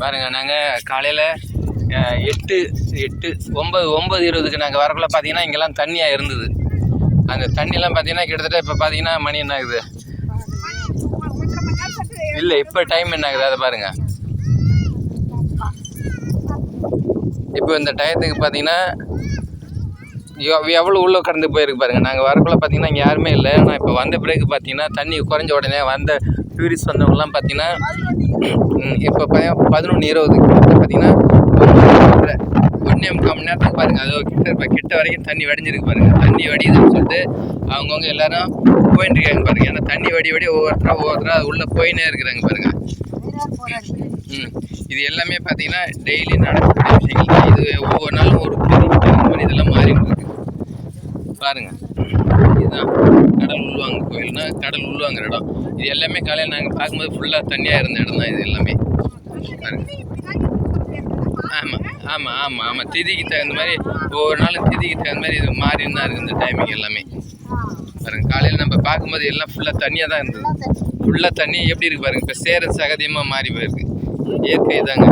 பாருங்க, நாங்கள் காலையில் 9:20க்கு நாங்கள் வரக்குள்ள பார்த்தீங்கன்னா இங்கெல்லாம் தண்ணியாக இருந்தது. அந்த தண்ணியெல்லாம் பார்த்தீங்கன்னா கிட்டத்தட்ட இப்போ பார்த்தீங்கன்னா மணி என்ன ஆகுது? இல்லை, இப்போ டைம் என்ன ஆகுது அதை பாருங்கள். இப்போ இந்த டயத்துக்கு பார்த்தீங்கன்னா எவ்வளோ உள்ளே கடந்து போயிருக்கு பாருங்கள். நாங்கள் வரக்குள்ள பார்த்தீங்கன்னா இங்கே யாருமே இல்லை. ஆனால் இப்போ வந்த பிறகு பார்த்தீங்கன்னா தண்ணி குறைஞ்ச உடனே வந்த டூரிஸ்ட் வந்தவங்கலாம் பார்த்தீங்கன்னா இப்போ 11:20க்கு பார்த்தீங்கன்னா 1.25 மணி நேரத்துக்கு பாருங்கள். அது கிட்ட வரைக்கும் தண்ணி வடிஞ்சிருக்கு பாருங்கள். தண்ணி வடியுதுன்னு சொல்லிட்டு அவங்கவுங்க எல்லாரும் போயின்னு இருக்காங்க பாருங்கள். ஏன்னா தண்ணி வடி ஒவ்வொருத்தராக அது உள்ளே போயினே இருக்கிறாங்க பாருங்கள். இது எல்லாமே பார்த்தீங்கன்னா டெய்லி நடக்கக்கூடிய விஷயங்கள் தான். இது ஒவ்வொரு நாளும் ஒரு மாதிரி இதெல்லாம் மாறிட்டு இருக்கு பாருங்கள். இதுதான் கடல் உள்வாங்க கோயில்னா கடல் உள்வாங்கிற இடம். இது எல்லாமே காலையில் நாங்கள் பார்க்கும்போது ஃபுல்லாக தண்ணியாக இருந்த இடம் தான் இது எல்லாமே பாருங்கள். ஆமாம் திதிக்கு தகுந்த மாதிரி ஒவ்வொரு நாளும் திதிக்கு தகுந்த மாதிரி இது மாறின்னு தான் இருக்குது இந்த டைமிங் எல்லாமே பாருங்கள். காலையில் நம்ம பார்க்கும்போது எல்லாம் ஃபுல்லாக தண்ணியாக தான் இருந்தது. ஃபுல்லாக தண்ணி எப்படி இருக்குது பாருங்கள். இப்போ சேர சகதியமாக மாறி போயிருக்கு. இயற்கை தாங்க.